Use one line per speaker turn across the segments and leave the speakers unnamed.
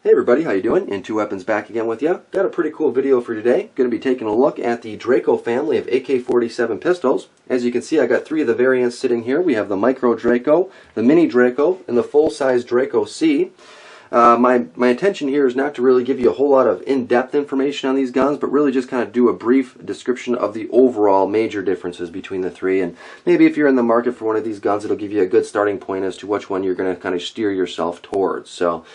Hey everybody, how you doing? IntoWeapons back again with you. Got a pretty cool video for today. Going to be taking a look at the Draco family of AK-47 pistols. As you can see, I got three of the variants sitting here. We have the Micro Draco, the Mini Draco, and the full-size Draco-c. My intention here is not to really give you a whole lot of in-depth information on these guns, but really just kind of do a brief description of the overall major differences between the three. And maybe if you're in the market for one of these guns, it'll give you a good starting point as to which one you're going to kind of steer yourself towards. So,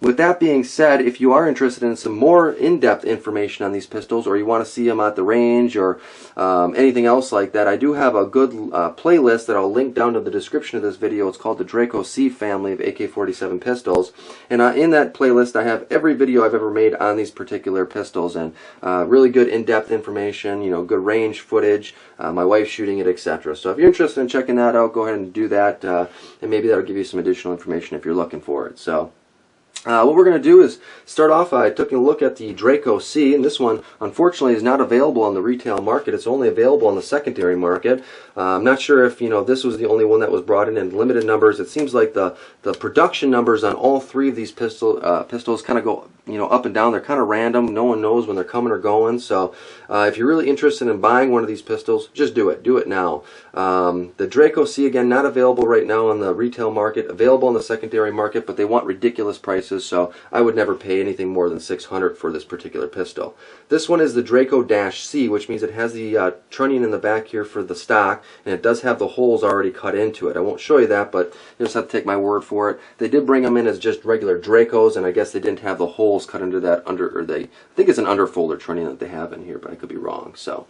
with that being said, if you are interested in some more in-depth information on these pistols, or you want to see them at the range, or anything else like that, I do have a good playlist that I'll link down to the description of this video. It's called the Draco-c family of AK-47 pistols, and in that playlist I have every video I've ever made on these particular pistols, and really good in-depth information, good range footage, my wife shooting it, etc. So if you're interested in checking that out, go ahead and do that, and maybe that'll give you some additional information if you're looking for it. So what we're going to do is start off, I took a look at the Draco-c, and this one unfortunately is not available on the retail market. It's only available on the secondary market. I'm not sure if this was the only one that was brought in limited numbers. It seems like the production numbers on all three of these pistols kind of go up and down. They're kind of random. No one knows when they're coming or going. So if you're really interested in buying one of these pistols, just do it. Do it now. The Draco-c, again, not available right now on the retail market. Available on the secondary market, but they want ridiculous prices, so I would never pay anything more than $600 for this particular pistol. This one is the Draco-c, which means it has the trunnion in the back here for the stock, and it does have the holes already cut into it. I won't show you that, but you just have to take my word for it. They did bring them in as just regular Dracos, and I guess they didn't have the holes cut into that I think it's an underfolder trunnion that they have in here, but I could be wrong. So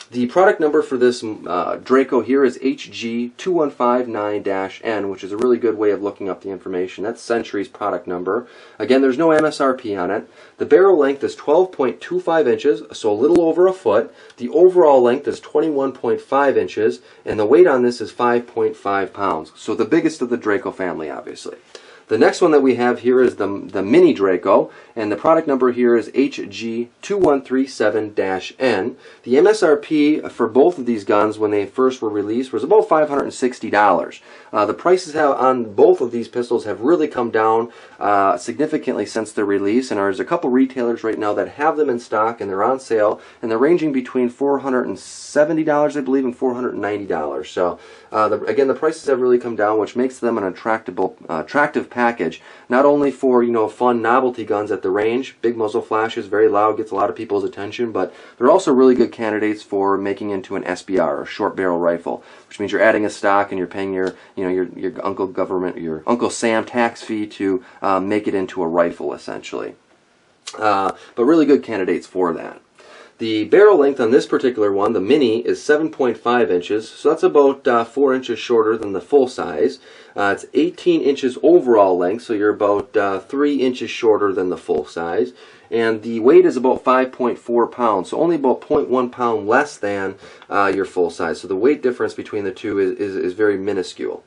the product number for this Draco here is HG2159-N, which is a really good way of looking up the information. That's Century's product number. Again, there's no MSRP on it. The barrel length is 12.25 inches, so a little over a foot. The overall length is 21.5 inches, and the weight on this is 5.5 pounds. So the biggest of the Draco family, obviously. The next one that we have here is the Mini Draco, and the product number here is HG2137-N. The MSRP for both of these guns when they first were released was about $560. The prices on both of these pistols have really come down significantly since their release, and there's a couple retailers right now that have them in stock and they're on sale, and they're ranging between $470, I believe, and $490. So again, the prices have really come down, which makes them an attractive package, not only for fun novelty guns at the range, big muzzle flashes, very loud, gets a lot of people's attention, but they're also really good candidates for making into an SBR, or short barrel rifle, which means you're adding a stock and you're paying your your Uncle Sam tax fee to make it into a rifle, essentially. But really good candidates for that. The barrel length on this particular one, the Mini, is 7.5 inches, so that's about 4 inches shorter than the full size. It's 18 inches overall length, so you're about 3 inches shorter than the full size. And the weight is about 5.4 pounds, so only about 0.1 pound less than your full size. So the weight difference between the two is very minuscule.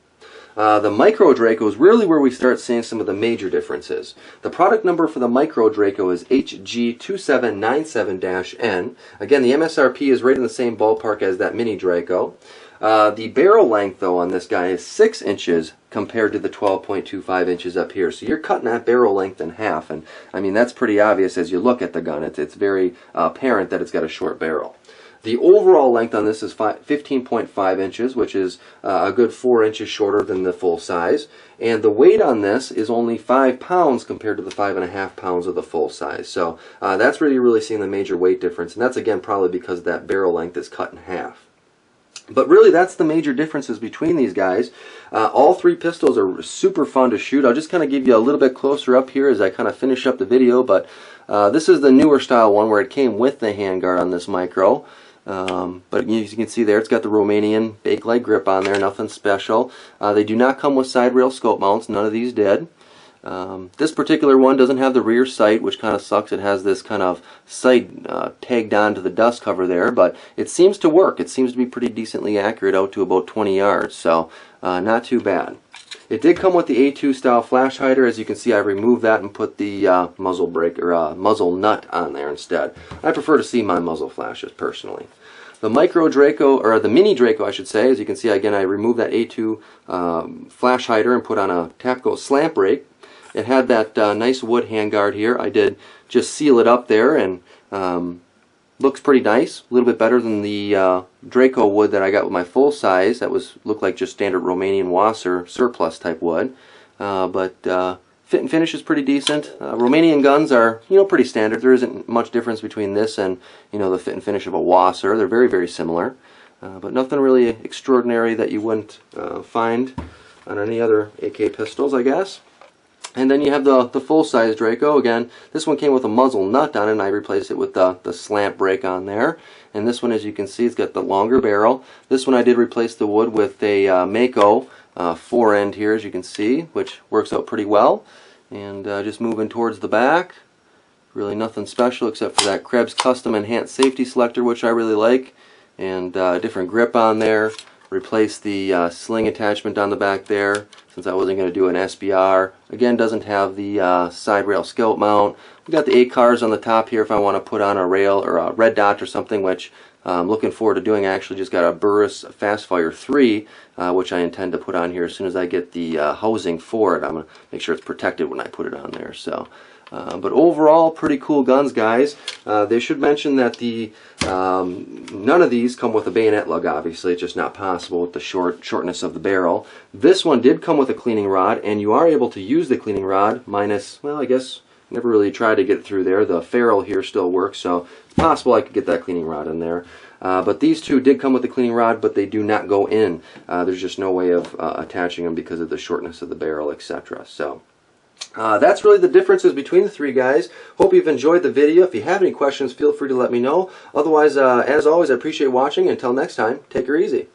The Micro Draco is really where we start seeing some of the major differences. The product number for the Micro Draco is HG2797-N. Again, the MSRP is right in the same ballpark as that Mini Draco. The barrel length, though, on this guy is 6 inches compared to the 12.25 inches up here. So you're cutting that barrel length in half, and I mean, that's pretty obvious as you look at the gun. It's very apparent that it's got a short barrel. The overall length on this is 15.5 inches, which is a good 4 inches shorter than the full size. And the weight on this is only 5 pounds compared to the 5.5 pounds of the full size. So that's really seeing the major weight difference. And that's, again, probably because that barrel length is cut in half. But really, that's the major differences between these guys. All three pistols are super fun to shoot. I'll just kind of give you a little bit closer up here as I kind of finish up the video. But this is the newer style one where it came with the handguard on this Micro. But as you can see there, it's got the Romanian Bakelite grip on there, nothing special. They do not come with side rail scope mounts, none of these did. This particular one doesn't have the rear sight, which kind of sucks. It has this kind of sight tagged onto the dust cover there, but it seems to work. It seems to be pretty decently accurate out to about 20 yards, so not too bad. It did come with the A2 style flash hider. As you can see, I removed that and put the muzzle nut on there instead. I prefer to see my muzzle flashes personally. The Micro Draco, or the Mini Draco I should say, as you can see, again, I removed that A2 flash hider and put on a tactical slant brake. It had that nice wood handguard here. I did just seal it up there, and looks pretty nice. A little bit better than the Draco wood that I got with my full size. That looked like just standard Romanian WASR surplus type wood. But fit and finish is pretty decent. Romanian guns are, pretty standard. There isn't much difference between this and, the fit and finish of a WASR. They're very, very similar. But nothing really extraordinary that you wouldn't find on any other AK pistols, I guess. And then you have the full-size Draco. Again, this one came with a muzzle nut on it, and I replaced it with the slant brake on there. And this one, as you can see, it's got the longer barrel. This one I did replace the wood with a Mako fore-end here, as you can see, which works out pretty well. And just moving towards the back, really nothing special except for that Krebs Custom Enhanced Safety Selector, which I really like, and a different grip on there. Replaced the sling attachment on the back there, since I wasn't going to do an SBR. Again, doesn't have the side rail scout mount. We got the ACARs on the top here if I want to put on a rail or a red dot or something, which I'm looking forward to doing. I actually just got a Burris Fastfire 3, which I intend to put on here as soon as I get the housing for it. I'm going to make sure it's protected when I put it on there. So, but overall, pretty cool guns, guys. They should mention that none of these come with a bayonet lug, obviously. It's just not possible with the shortness of the barrel. This one did come with a cleaning rod, and you are able to use the cleaning rod minus, well, I guess, never really tried to get it through there. The ferrule here still works, so it's possible I could get that cleaning rod in there. But these two did come with the cleaning rod, but they do not go in. There's just no way of attaching them because of the shortness of the barrel, etc. So that's really the differences between the three, guys. Hope you've enjoyed the video. If you have any questions, feel free to let me know. Otherwise, as always, I appreciate watching. Until next time, take her easy.